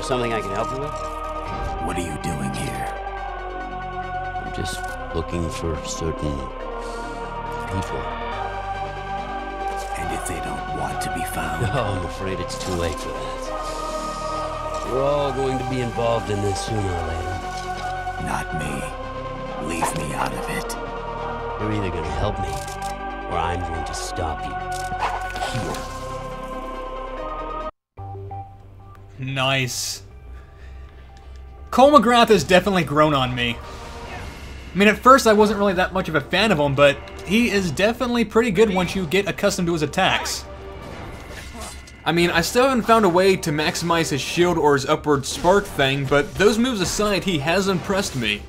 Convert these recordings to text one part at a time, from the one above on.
There something I can help you with? What are you doing here? I'm just looking for certain people. And if they don't want to be found? No, I'm afraid it's too late for that. We're all going to be involved in this sooner or later. Not me. Leave me out of it. You're either going to help me, or I'm going to stop you. Here. Nice. Cole McGrath has definitely grown on me. I mean, at first I wasn't really that much of a fan of him, but he is definitely pretty good once you get accustomed to his attacks. I mean, I still haven't found a way to maximize his shield or his upward spark thing, but those moves aside, he has impressed me.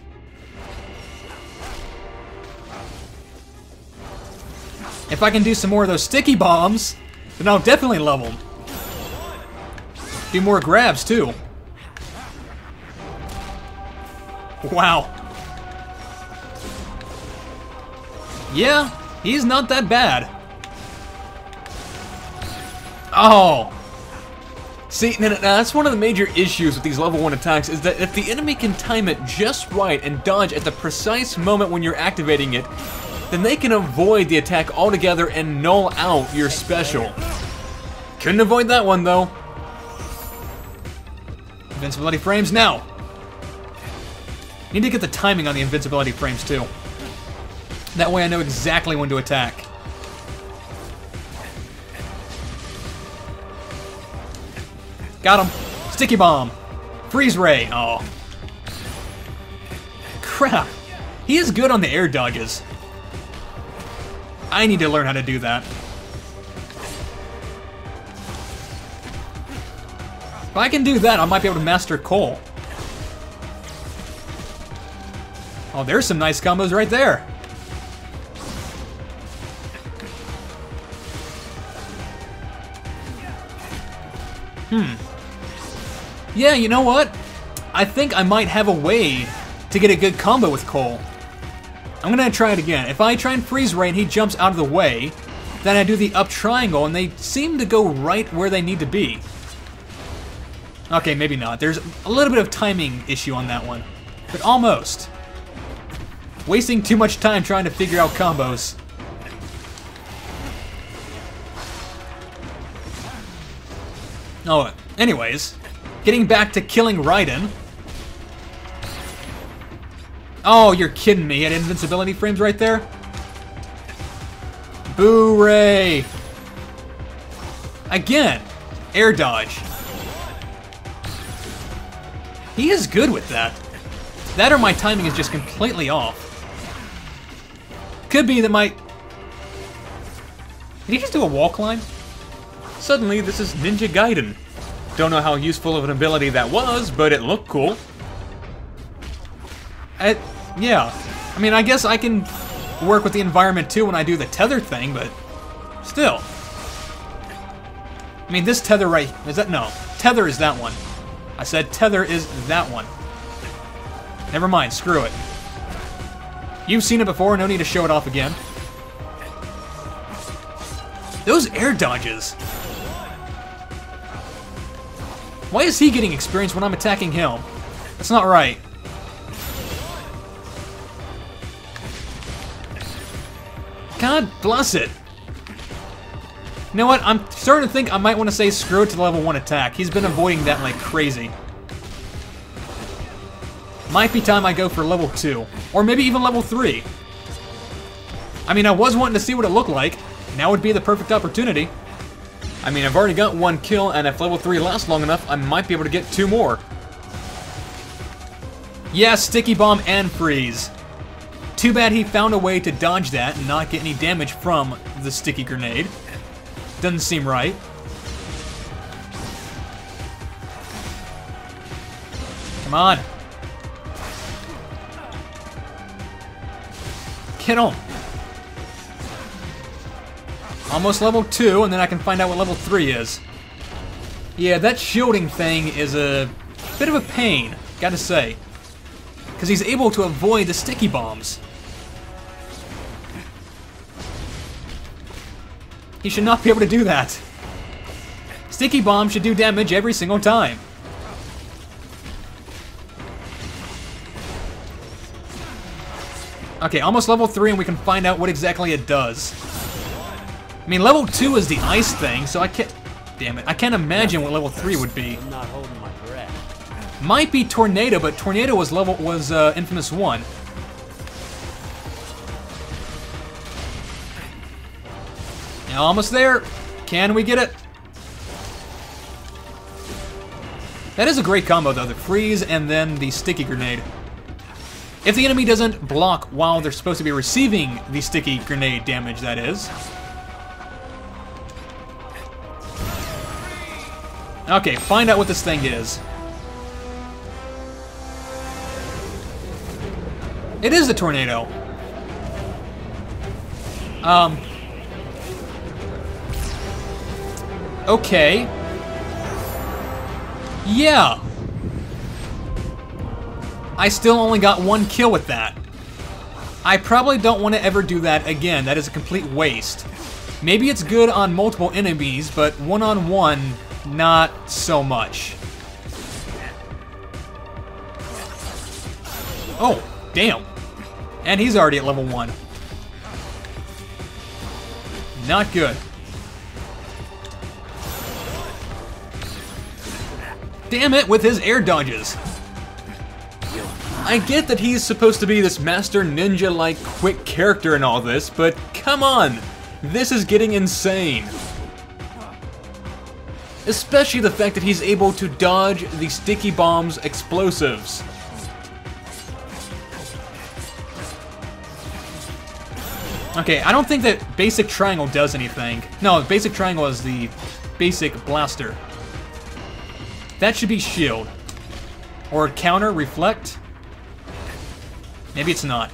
If I can do some more of those sticky bombs, then I'll definitely level him. Do more grabs, too. Wow. Yeah, he's not that bad. Oh. See, that's one of the major issues with these level 1 attacks, is that if the enemy can time it just right and dodge at the precise moment when you're activating it, then they can avoid the attack altogether and null out your special. Couldn't avoid that one, though. Invincibility frames now. Need to get the timing on the invincibility frames, too. That way I know exactly when to attack. Got him. Sticky bomb. Freeze ray. Oh. Crap. He is good on the air dodges. I need to learn how to do that. If I can do that, I might be able to master Cole. Oh, there's some nice combos right there. Yeah, you know what? I think I might have a way to get a good combo with Cole. I'm gonna try it again. If I try and freeze ray and he jumps out of the way, then I do the up triangle and they seem to go right where they need to be. Okay, maybe not. There's a little bit of timing issue on that one, but almost. Wasting too much time trying to figure out combos. Oh, anyways, getting back to killing Raiden. Oh, you're kidding me. He had invincibility frames right there? Boo Ray! Again, air dodge. He is good with that. That or my timing is just completely off. Could be that my... Did he just do a wall climb? Suddenly, this is Ninja Gaiden. Don't know how useful of an ability that was, but it looked cool. Yeah. I mean, I guess I can work with the environment too when I do the tether thing, but still. I mean, this tether right... Is that... No. Tether is that one. I said tether is that one. Never mind. Screw it. You've seen it before. No need to show it off again. Those air dodges. Why is he getting experience when I'm attacking him? That's not right. God bless it. You know what? I'm starting to think I might want to say screw it to the level 1 attack. He's been avoiding that like crazy. Might be time I go for level 2. Or maybe even level 3. I mean, I was wanting to see what it looked like. Now would be the perfect opportunity. I mean, I've already got 1 kill, and if level 3 lasts long enough, I might be able to get 2 more. Yeah, sticky bomb and freeze. Too bad he found a way to dodge that and not get any damage from the sticky grenade. Doesn't seem right. Come on. Get on. Almost level 2, and then I can find out what level 3 is. Yeah, that shielding thing is a bit of a pain, gotta say. Because he's able to avoid the sticky bombs. He should not be able to do that. Sticky bombs should do damage every single time. Okay, almost level 3, and we can find out what exactly it does. I mean, level 2 is the ice thing, so I can't... Damn it. I can't imagine what level 3 would be. I'm not holding my breath. Might be Tornado, but Tornado was Infamous 1. Now, almost there. Can we get it? That is a great combo, though. The freeze and then the sticky grenade. If the enemy doesn't block while they're supposed to be receiving the sticky grenade damage, that is. Okay, find out what this thing is. It is the tornado. Okay. Yeah. I still only got 1 kill with that. I probably don't want to ever do that again. That is a complete waste. Maybe it's good on multiple enemies, but one-on-one, not so much. Oh, damn. And he's already at level 1. Not good. Damn it, with his air dodges. I get that he's supposed to be this master ninja-like quick character and all this, but come on! This is getting insane. Especially the fact that he's able to dodge the sticky bomb's explosives. Okay, I don't think that basic triangle does anything. No, basic triangle is the basic blaster. That should be shield. Or counter, reflect. Maybe it's not.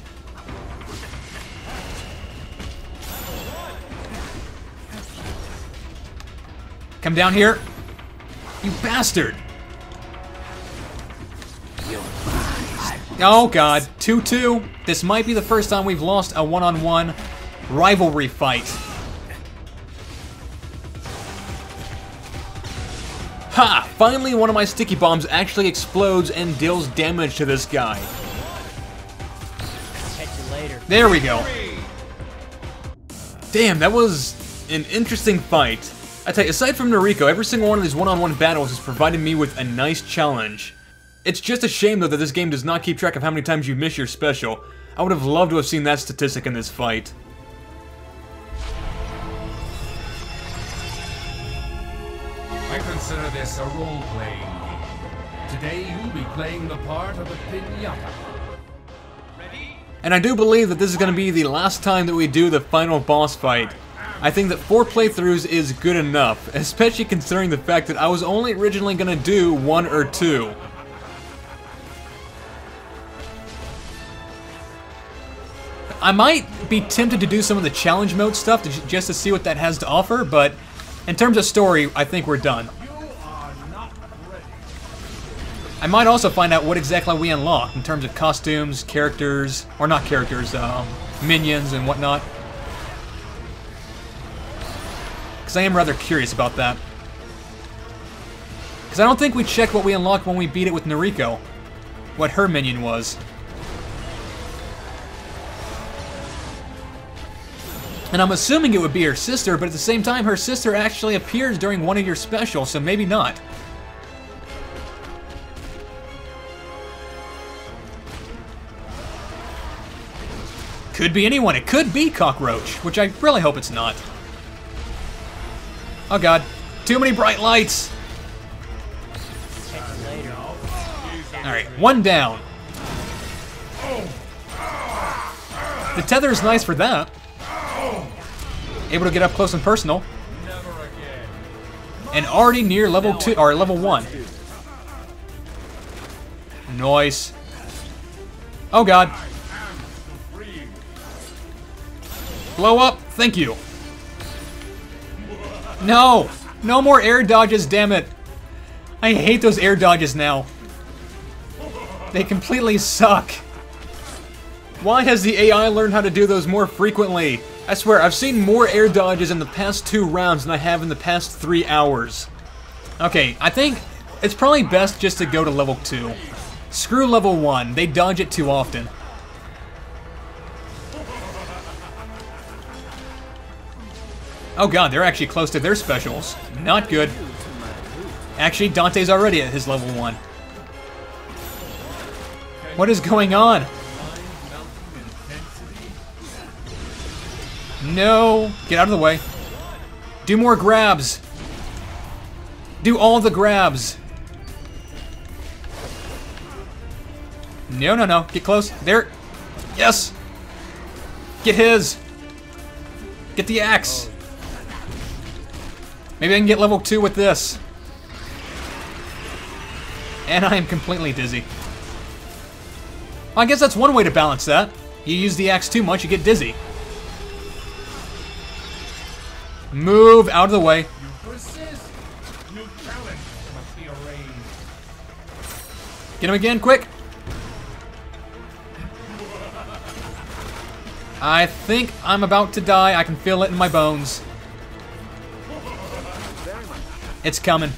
Come down here. You bastard. Oh god, 2-2. This might be the first time we've lost a one-on-one rivalry fight. Ha! Finally one of my sticky bombs actually explodes and deals damage to this guy. Catch you later. There we go. Damn, that was an interesting fight. I tell you, aside from Noriko, every single one of these one-on-one battles has provided me with a nice challenge. It's just a shame, though, that this game does not keep track of how many times you miss your special. I would have loved to have seen that statistic in this fight. I consider this a role-playing game. Today you'll be playing the part of a piñata. Ready? And I do believe that this is going to be the last time that we do the final boss fight. I think that 4 playthroughs is good enough, especially considering the fact that I was only originally going to do 1 or 2. I might be tempted to do some of the challenge mode stuff just to see what that has to offer, but in terms of story, I think we're done. I might also find out what exactly we unlock in terms of costumes, characters, or not characters, minions and whatnot. Because I am rather curious about that. Because I don't think we checked what we unlocked when we beat it with Noriko. What her minion was. And I'm assuming it would be her sister, but at the same time, her sister actually appears during one of your specials, so maybe not. Could be anyone. It could be Cockroach, which I really hope it's not. Oh god. Too many bright lights! Alright, 1 down. The tether is nice for that. Able to get up close and personal. And already near level 2 or level 1. Nice. Oh god. Blow up. Thank you. No. No more air dodges, damn it. I hate those air dodges now. They completely suck. Why has the AI learned how to do those more frequently? I swear, I've seen more air dodges in the past 2 rounds than I have in the past 3 hours. Okay, I think it's probably best just to go to level 2. Screw level 1, they dodge it too often. Oh god, they're actually close to their specials. Not good. Actually, Dante's already at his level 1. What is going on? No! Get out of the way. Do more grabs. Do all the grabs. No, no, no. Get close. There. Yes! Get his. Get the axe. Maybe I can get level 2 with this. And I am completely dizzy. Well, I guess that's one way to balance that. You use the axe too much, you get dizzy. Move out of the way. You persist. New challenge must be arranged. Get him again, quick. I think I'm about to die. I can feel it in my bones. It's coming.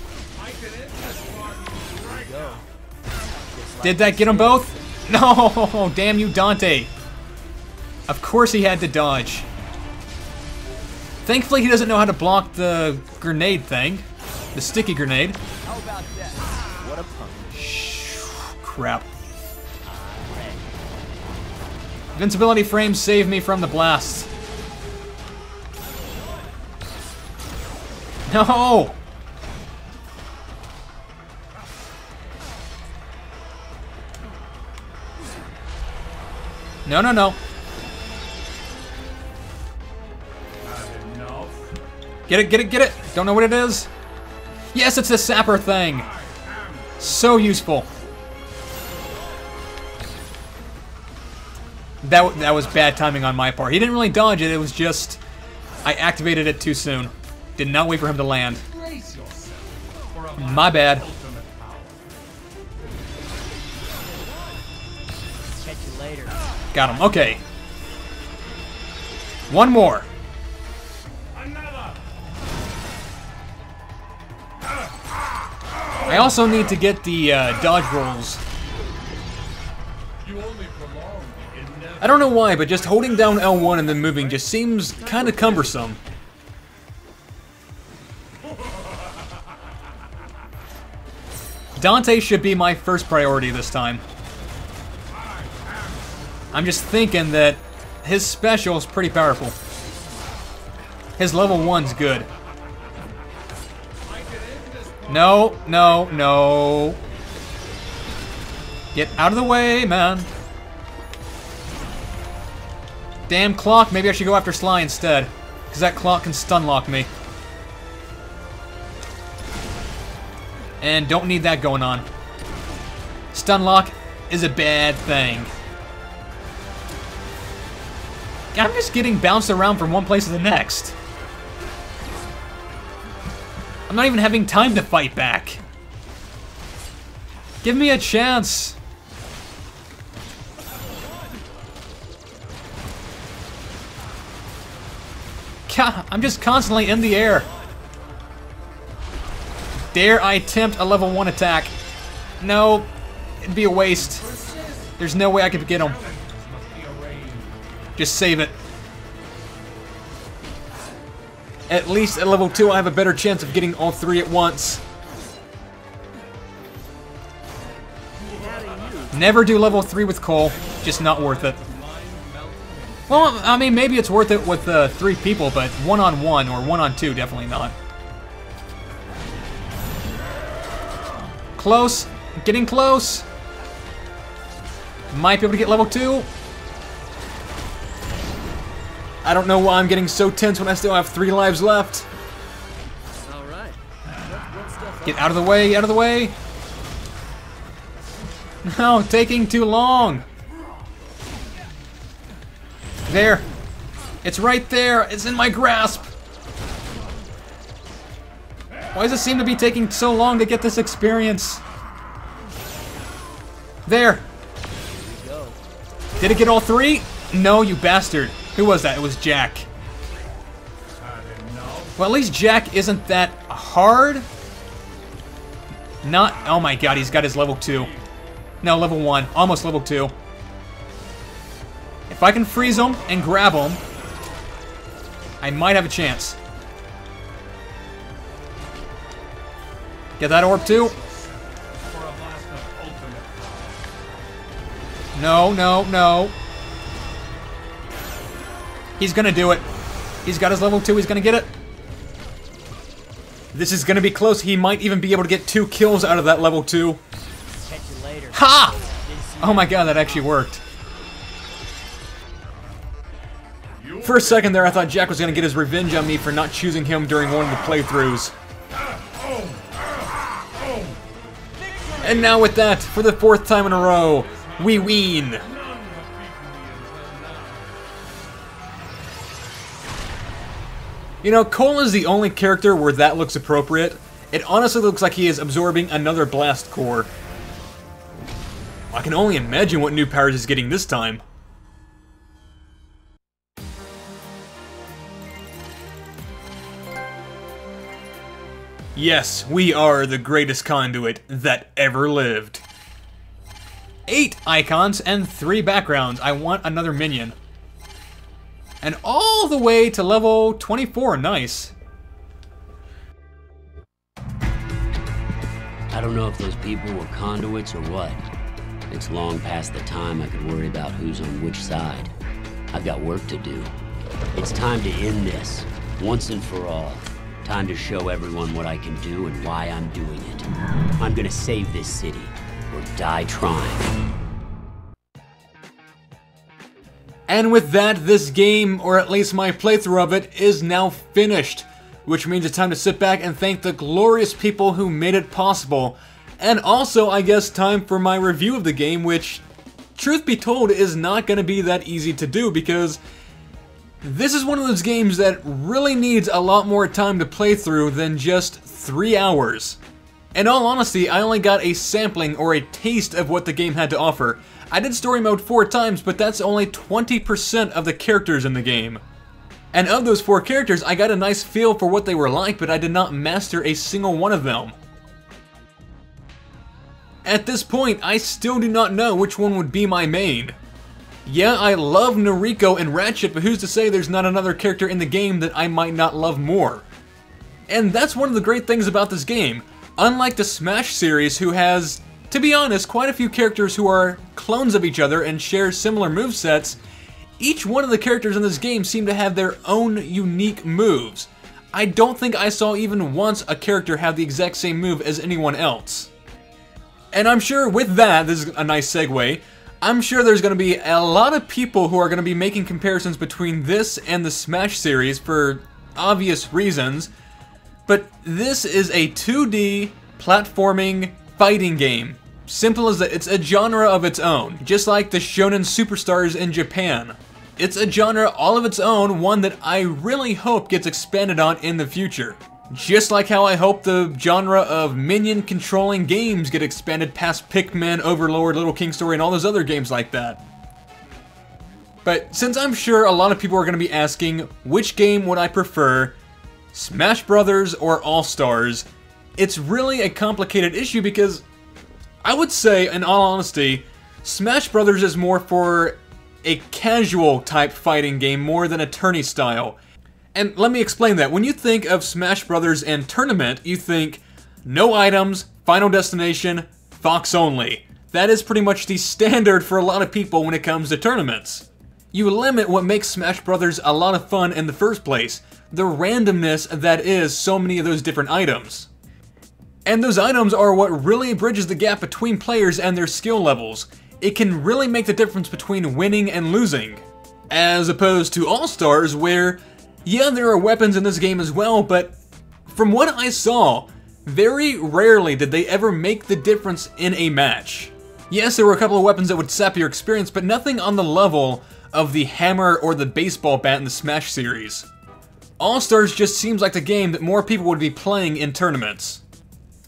Did that get them both? No! Damn you, Dante. Of course he had to dodge. Thankfully he doesn't know how to block the grenade thing. The sticky grenade. How about that? What a punk. Crap. Invincibility frames save me from the blast. No! No, no, no. Get it, get it, get it! Don't know what it is. Yes, it's the sapper thing. So useful. That was bad timing on my part. He didn't really dodge it, it was just... I activated it too soon. Did not wait for him to land. My bad. Catch you later. Got him, okay. One more. I also need to get the dodge rolls. I don't know why, but just holding down L1 and then moving just seems kind of cumbersome. Dante should be my first priority this time. I'm just thinking that his special is pretty powerful. His level 1's good. No, no, no. Get out of the way, man. Damn clock, maybe I should go after Sly instead. Because that clock can stun lock me. And don't need that going on. Stun lock is a bad thing. I'm just getting bounced around from one place to the next. I'm not even having time to fight back. Give me a chance. God, I'm just constantly in the air. Dare I attempt a level 1 attack? No, it'd be a waste. There's no way I could get him. Just save it. At least at level 2 I have a better chance of getting all 3 at once. Never do level 3 with Cole. Just not worth it. Well, I mean, maybe it's worth it with 3 people, but 1-on-1 or 1-on-2, definitely not. Close. Getting close. Might be able to get level 2. I don't know why I'm getting so tense when I still have 3 lives left. Alright. Get out of the way, out of the way. No, taking too long. There. It's right there. It's in my grasp. Why does it seem to be taking so long to get this experience? There. Did it get all 3? No, you bastard. Who was that? It was Jack. Well, at least Jack isn't that hard. Not... Oh my god, he's got his level 2. No, level 1. Almost level 2. If I can freeze him and grab him, I might have a chance. Get that orb too. For a blast of ultimate power. No, no, no. He's gonna do it. He's got his level 2, he's gonna get it. This is gonna be close. He might even be able to get 2 kills out of that level 2. Catch you later. Ha! Oh my god, that actually worked. For a second there, I thought Jack was gonna get his revenge on me for not choosing him during one of the playthroughs. And now with that, for the 4th time in a row, we win. You know, Cole is the only character where that looks appropriate. It honestly looks like he is absorbing another blast core. I can only imagine what new powers he's getting this time. Yes, we are the greatest conduit that ever lived. 8 icons and 3 backgrounds. I want another minion. And all the way to level 24, nice. I don't know if those people were conduits or what. It's long past the time I could worry about who's on which side. I've got work to do. It's time to end this, once and for all. Time to show everyone what I can do and why I'm doing it. I'm gonna save this city, or die trying. And with that, this game, or at least my playthrough of it, is now finished. Which means it's time to sit back and thank the glorious people who made it possible. And also, I guess, time for my review of the game, which, truth be told, is not going to be that easy to do, because this is one of those games that really needs a lot more time to play through than just 3 hours. In all honesty, I only got a sampling or a taste of what the game had to offer. I did story mode 4 times, but that's only 20% of the characters in the game. And of those 4 characters, I got a nice feel for what they were like, but I did not master a single one of them. At this point, I still do not know which one would be my main. Yeah, I love Noriko and Ratchet, but who's to say there's not another character in the game that I might not love more? And that's one of the great things about this game. Unlike the Smash series, who has, to be honest, quite a few characters who are clones of each other and share similar movesets, each one of the characters in this game seem to have their own unique moves. I don't think I saw even once a character have the exact same move as anyone else. And I'm sure with that, this is a nice segue, I'm sure there's going to be a lot of people who are going to be making comparisons between this and the Smash series for obvious reasons, but this is a 2D platforming fighting game. Simple as that, it's a genre of its own, just like the shonen superstars in Japan. It's a genre all of its own, one that I really hope gets expanded on in the future. Just like how I hope the genre of minion controlling games get expanded past Pikmin, Overlord, Little King Story, and all those other games like that. But since I'm sure a lot of people are going to be asking, which game would I prefer, Smash Brothers or All-Stars, it's really a complicated issue because I would say, in all honesty, Smash Brothers is more for a casual type fighting game more than a tourney style. And let me explain that. When you think of Smash Brothers and tournament, you think no items, final destination, Fox only. That is pretty much the standard for a lot of people when it comes to tournaments. You limit what makes Smash Brothers a lot of fun in the first place, the randomness that is so many of those different items. And those items are what really bridges the gap between players and their skill levels. It can really make the difference between winning and losing. As opposed to All-Stars, where yeah, there are weapons in this game as well, but from what I saw, very rarely did they ever make the difference in a match. Yes, there were a couple of weapons that would sap your experience, but nothing on the level of the hammer or the baseball bat in the Smash series. All-Stars just seems like the game that more people would be playing in tournaments.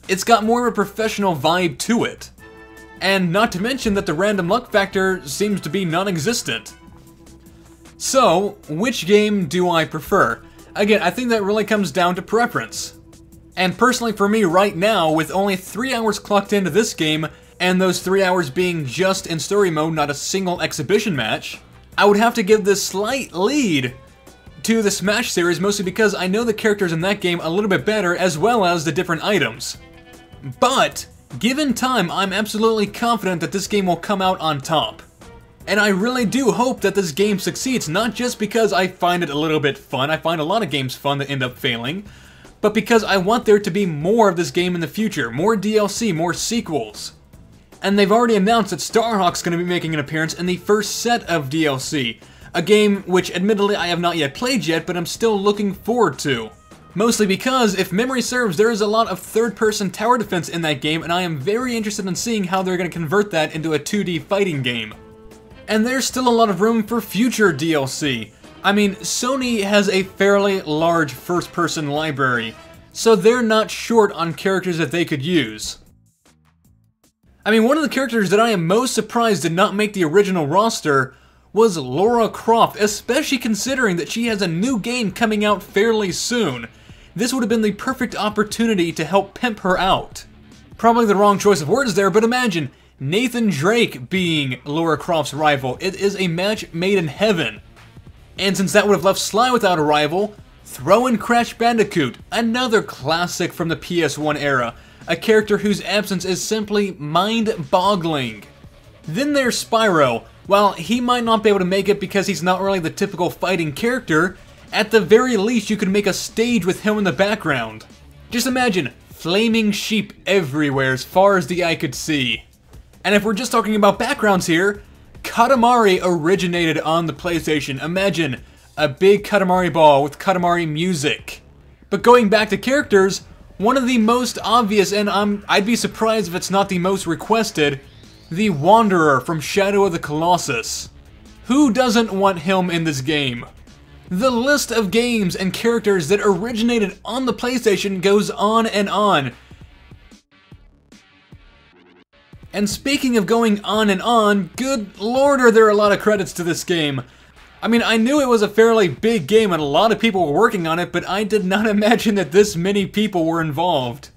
It's got more of a professional vibe to it. And not to mention that the random luck factor seems to be non-existent. So, which game do I prefer? Again, I think that really comes down to preference. And personally for me right now, with only 3 hours clocked into this game, and those 3 hours being just in story mode, not a single exhibition match, I would have to give this slight lead to the Smash series, mostly because I know the characters in that game a little bit better, as well as the different items. But, given time, I'm absolutely confident that this game will come out on top. And I really do hope that this game succeeds, not just because I find it a little bit fun, I find a lot of games fun that end up failing, but because I want there to be more of this game in the future, more DLC, more sequels. And they've already announced that Starhawk's going to be making an appearance in the first set of DLC, a game which admittedly I have not yet played yet, but I'm still looking forward to. Mostly because, if memory serves, there is a lot of third-person tower defense in that game, and I am very interested in seeing how they're going to convert that into a 2D fighting game. And there's still a lot of room for future DLC. I mean, Sony has a fairly large first-person library, so they're not short on characters that they could use. I mean, one of the characters that I am most surprised did not make the original roster was Lara Croft, especially considering that she has a new game coming out fairly soon. This would have been the perfect opportunity to help pimp her out. Probably the wrong choice of words there, but imagine Nathan Drake being Lara Croft's rival. It is a match made in heaven. And since that would have left Sly without a rival, throw in Crash Bandicoot, another classic from the PS1 era, a character whose absence is simply mind-boggling. Then there's Spyro. While he might not be able to make it because he's not really the typical fighting character, at the very least you could make a stage with him in the background. Just imagine, flaming sheep everywhere as far as the eye could see. And if we're just talking about backgrounds here, Katamari originated on the PlayStation. Imagine a big Katamari ball with Katamari music. But going back to characters, one of the most obvious, and I'd be surprised if it's not the most requested, the Wanderer from Shadow of the Colossus. Who doesn't want him in this game? The list of games and characters that originated on the PlayStation goes on and on. And speaking of going on, good lord are there a lot of credits to this game. I mean, I knew it was a fairly big game and a lot of people were working on it, but I did not imagine that this many people were involved.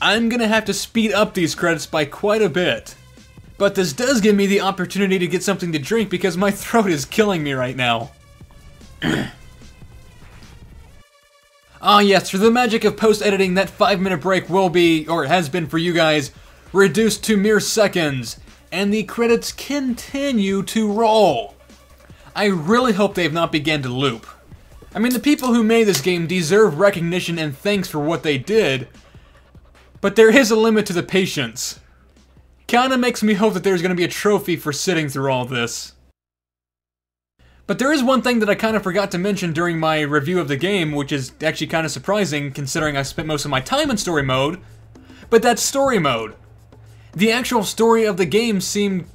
I'm gonna have to speed up these credits by quite a bit. But this does give me the opportunity to get something to drink because my throat is killing me right now. Ah yes, through the magic of post-editing, that 5-minute break will be, or has been for you guys, reduced to mere seconds, and the credits continue to roll. I really hope they have not begun to loop. I mean, the people who made this game deserve recognition and thanks for what they did, but there is a limit to the patience. Kinda makes me hope that there's gonna be a trophy for sitting through all this. But there is one thing that I kind of forgot to mention during my review of the game, which is actually kind of surprising considering I spent most of my time in story mode, but that's story mode. The actual story of the game seemed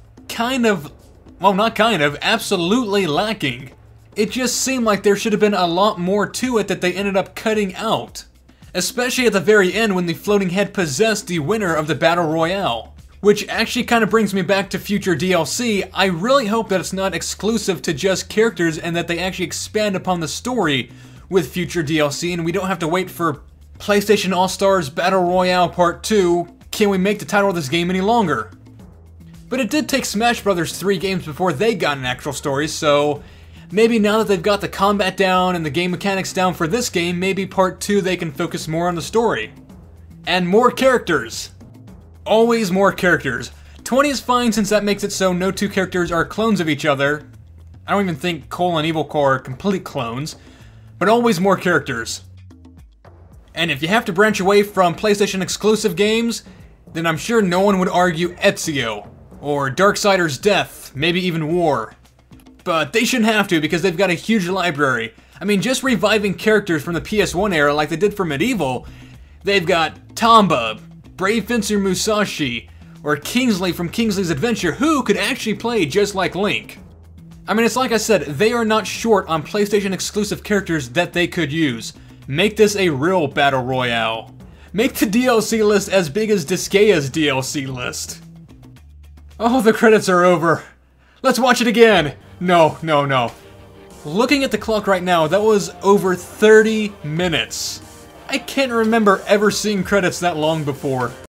absolutely lacking. It just seemed like there should have been a lot more to it that they ended up cutting out. Especially at the very end when the floating head possessed the winner of the Battle Royale. Which actually kind of brings me back to future DLC. I really hope that it's not exclusive to just characters and that they actually expand upon the story with future DLC and we don't have to wait for PlayStation All-Stars Battle Royale Part 2. Can we make the title of this game any longer? But it did take Smash Bros. 3 games before they got an actual story, so maybe now that they've got the combat down and the game mechanics down for this game, maybe Part 2 they can focus more on the story. And more characters. Always more characters. 20 is fine since that makes it so no two characters are clones of each other. I don't even think Cole and Evil Core are complete clones, but always more characters. And if you have to branch away from PlayStation exclusive games, then I'm sure no one would argue Ezio, or Darksider's Death, maybe even War. But they shouldn't have to because they've got a huge library. I mean, just reviving characters from the PS1 era like they did for Medieval, they've got Tomba, Brave Fencer Musashi, or Kingsley from Kingsley's Adventure, who could actually play just like Link. I mean, it's like I said, they are not short on PlayStation exclusive characters that they could use. Make this a real Battle Royale. Make the DLC list as big as Disgaea's DLC list. Oh, the credits are over. Let's watch it again. No. Looking at the clock right now, that was over 30 minutes. I can't remember ever seeing credits that long before.